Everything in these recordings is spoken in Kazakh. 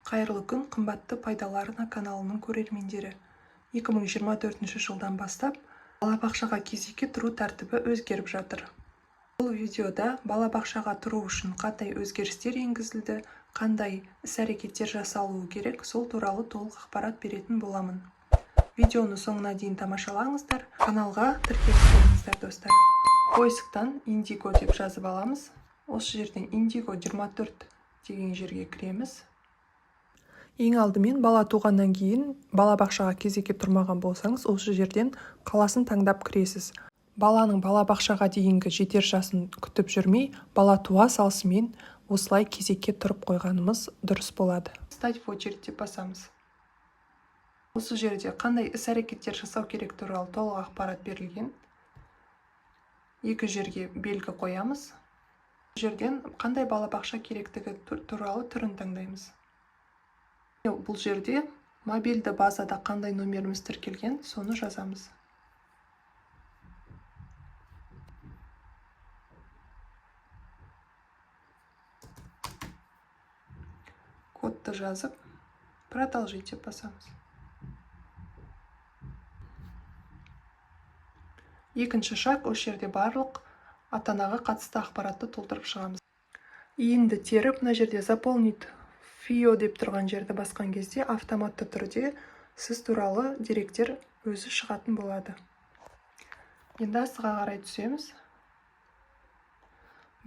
Қайырлы күн, қымбатты пайдаларына каналының көрермендері. 2024 жылдан бастап балабақшаға кезекке тұру тәртібі өзгеріп жатыр. Бұл видеода балабақшаға тұру үшін қандай өзгерістер енгізілді, қандай іс-әрекеттер жасалуы керек, сол туралы толық ақпарат беретін боламын. Видеоны соңына дейін тамашалаңыздар, каналға тіркеліп қойыңыздар достар. Поисктан Индиго деп жазып аламыз. Осы жерден Индиго 24 деген жерге кіреміз. Ең алдымен бала туғаннан кейін балабақшаға кезекке тұрмаған болсаңыз, осы жерден қаласын таңдап кіресіз. Баланың балабақшаға дейінгі жетер жасын күтіп жүрмей, бала туа салысымен осылай кезекке тұрып қойғанымыз дұрыс болады. Стать в очередь деп басамыз. Осы жерде қандай іс-әрекеттер жасау керек туралы толық ақпарат берілген. Екі жерге белгі қоямыз. Жерден қандай балабақша керектігі туралы түрін таңдаймыз. Бұл жерде мобильді базада қандай номеріміз тіркелген, соны жазамыз. Кодты жазып, продолжить деп басамыз. Екінші шаг, осы жерде барлық ата-анаға қатысты ақпаратты толтырып шығамыз. Енді теріп, мына жерде заполнить фио деп тұрған жерді басқан кезде автоматты түрде сіз туралы деректер өзі шығатын болады. Енді астыға қарай түсеміз.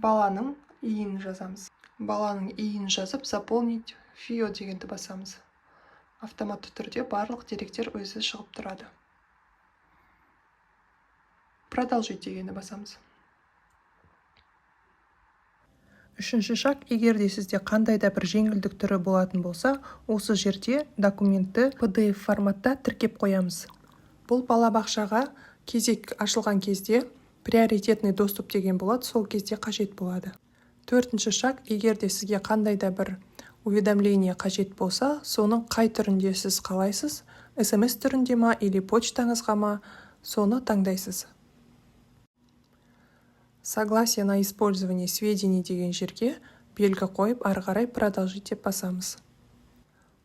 Баланың иін жазамыз. Баланың иін жазып, заполнить фио дегенді басамыз. Автоматты түрде барлық деректер өзі шығып тұрады. Продолжить дегенді басамыз. Үшінші шаг, егер де сізде қандай да бір жеңілдік түрі болатын болса, осы жерде документті PDF форматта тіркеп қоямыз. Бұл балабақшаға кезек ашылған кезде приоритетный доступ деген болады, сол кезде қажет болады. Төртінші шаг, егер де сізге қандай да бір уведомление қажет болса, соның қай түрінде сіз қалайсыз, SMS түрінде ма, или почтаңызға ма, соны таңдайсыз. Согласие на использование сведений деген жерге белгі қойып, ары қарай продолжить деп басамыз.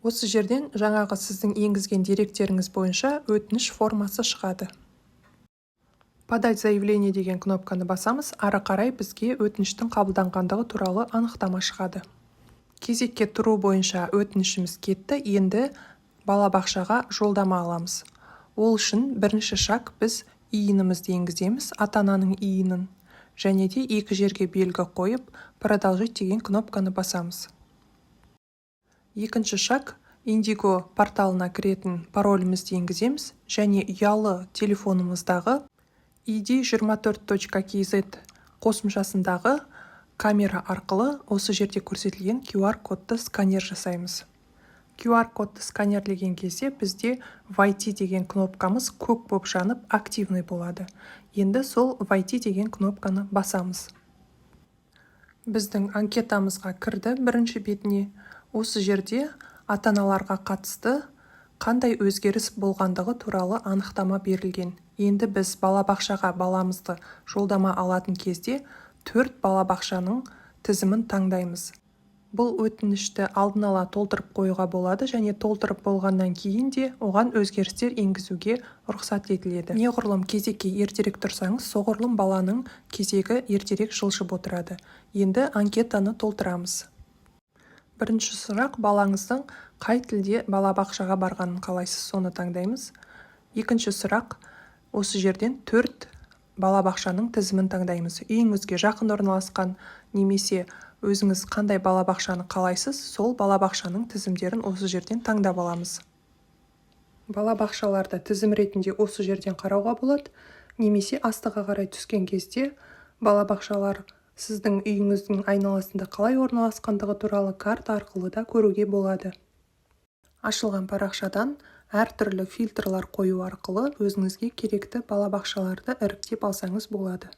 Осы жерден жаңағы сіздің енгізген деректеріңіз бойынша өтініш формасы шығады. Подать заявление деген кнопканы басамыз, ары қарай бізге өтініштің қабылданғандығы туралы анықтама шығады. Кезекке тұру бойынша өтінішіміз кетті, енді балабақшаға жолдама аламыз. Ол үшін бірінші шаг, біз иінімізді енгіземіз, ата-ананың иінін. Және де екі жерге белгі қойып, продолжить деген кнопканы басамыз. Екінші шаг, Индиго порталына кіретін паролімізді енгіземіз, және ұялы телефонымыздағы id24.kz қосымшасындағы камера арқылы осы жерде көрсетілген QR-кодты сканер жасаймыз. QR-кодты сканерлеген кезде бізде войти деген кнопкамыз көк боп жанып активный болады. Енді сол войти деген кнопканы басамыз. Біздің анкетамызға кірді бірінші бетіне. Осы жерде ата-аналарға қатысты қандай өзгеріс болғандығы туралы анықтама берілген. Енді біз балабақшаға баламызды жолдама алатын кезде 4 балабақшаның тізімін таңдаймыз. Бұл өтінішті алдын ала толтырып қоюға болады, және толтырып болғаннан кейін де оған өзгерістер енгізуге рұқсат етіледі. Неғұрлым кезекке ертерек тұрсаңыз, соғұрлым баланың кезегі ертерек жылжып отырады. Енді анкетаны толтырамыз. Бірінші сұрақ, балаңыздың қай тілде балабақшаға барғанын қалайсыз, соны таңдаймыз. Екінші сұрақ, осы жерден 4 балабақшаның тізімін таңдаймыз. Үйіңізге жақын орналасқан немесе өзіңіз қандай балабақшаны қалайсыз, сол балабақшаның тізімдерін осы жерден таңдап аламыз. Балабақшаларды тізім ретінде осы жерден қарауға болады, немесе астыға қарай түскен кезде балабақшалар сіздің үйіңіздің айналасында қалай орналасқандығы туралы карта арқылы да көруге болады. Ашылған парақшадан әртүрлі фильтрлар қою арқылы өзіңізге керекті балабақшаларды іріктеп алсаңыз болады.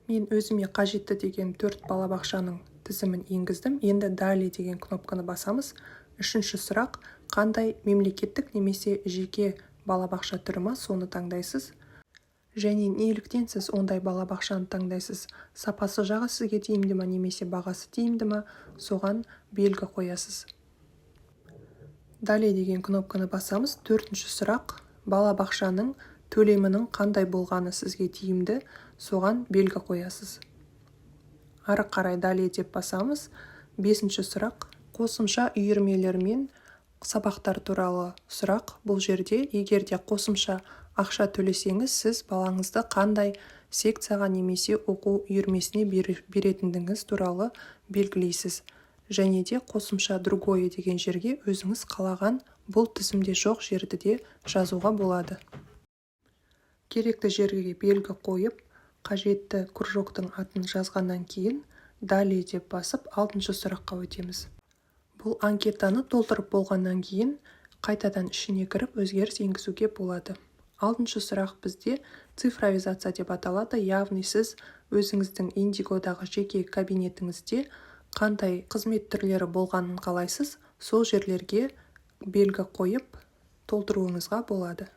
Мен өзіме қажетті деген 4 балабақшаның тізімін енгіздім. Енді далее деген кнопканы басамыз. Үшінші сұрақ, қандай мемлекеттік немесе жеке балабақша түрі ма, соны таңдайсыз. Және неліктен сіз ондай балабақшаны таңдайсыз? Сапасы жағы сізге тиімді ма, немесе бағасы тиімді ма, соған белгі қоясыз. Далее деген кнопканы басамыз. Төртінші сұрақ. Балабақшаның төлемінің қандай болғаны сізге тиімді, соған белгі қоясыз. Ары қарай далее деп басамыз. Бесінші сұрақ. Қосымша үйірмелер мен сабақтар туралы сұрақ. Бұл жерде егерде қосымша ақша төлесеңіз, сіз балаңызды қандай секцияға немесе оқу үйірмесіне беретіндігіңіз туралы белгілейсіз. Және де қосымша другое деген жерге өзіңіз қалаған бұл тізімде жоқ жерді де жазуға болады. Керекті жерге белгі қойып, қажетті кружоктың атын жазғаннан кейін далее деп басып, 6-шы сұраққа өтеміз. Бұл анкетаны толтырып болғаннан кейін қайтадан ішіне кіріп өзгеріс енгізуге болады. 6-шы сұрақ бізде цифровизация деп аталады. Яғни сіз өзіңіздің индигодағы жеке кабинетіңізде қандай қызмет түрлері болғанын қалайсыз, сол жерлерге белгі қойып толтыруыңызға болады.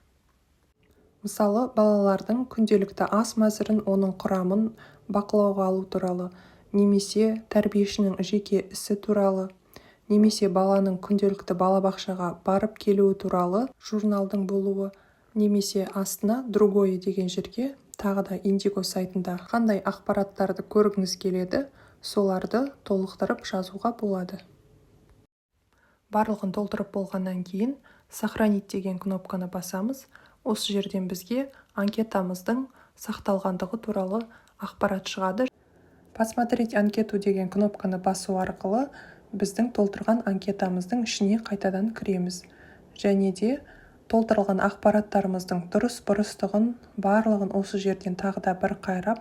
Мысалы, балалардың күнделікті ас мәзірін, оның құрамын бақылауға алу туралы, немесе тәрбиешінің жеке ісі туралы, немесе баланың күнделікті балабақшаға барып келуі туралы журналдың болуы, немесе астына другое деген жерге тағы да Индиго сайтында қандай ақпараттарды көргіңіз келеді, соларды толықтырып жазуға болады. Барлығын толтырып болғаннан кейін сохранить деген кнопканы басамыз. Осы жерден бізге анкетамыздың сақталғандығы туралы ақпарат шығады. Посмотреть анкету деген кнопканы басу арқылы біздің толтырған анкетамыздың ішіне қайтадан кіреміз. Және де толтырылған ақпараттарымыздың дұрыс-бұрыстығын барлығын осы жерден тағы да бір қайрап,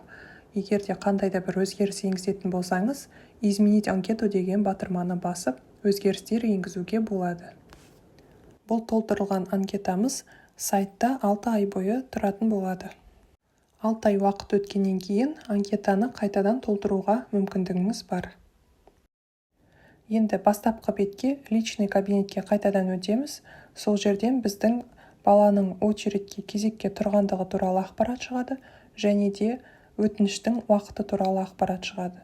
егерде қандай да бір өзгеріс енгізетін болсаңыз, изменить анкету деген батырманы басып, өзгерістер енгізуге болады. Бұл толтырылған анкетамыз сайтта 6 ай бойы тұратын болады. 6 ай уақыт өткеннен кейін анкетаны қайтадан толтыруға мүмкіндігіңіз бар. Енді бастапқы бетке личный кабинетке қайтадан өтеміз. Сол жерден біздің баланың очередке кезекке тұрғандығы туралы ақпарат шығады, және де өтініштің уақыты туралы ақпарат шығады.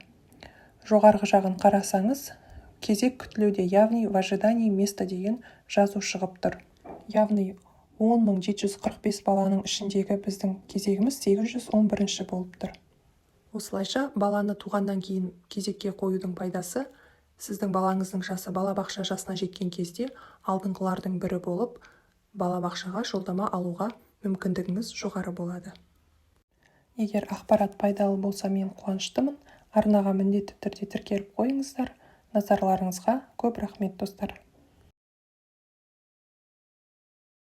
Жоғарғы жағын қарасаңыз, кезек күтілуде, яғни в ожидании места деген жазу шығып тұр. Яғни 10.745 баланың ішіндегі біздің кезегіміз 811 болып тұр. Осылайша баланы туғаннан кейін кезекке қоюдың пайдасы, сіздің балаңыздың жасы балабақша жасына жеткен кезде алдыңғылардың бірі болып, балабақшаға жолдама алуға мүмкіндігіңіз жоғары болады. Егер ақпарат пайдалы болса, мен қуаныштымын. Арнаға міндетті түрде тіркеліп қойыңыздар. Назарларыңызға көп рахмет, достар.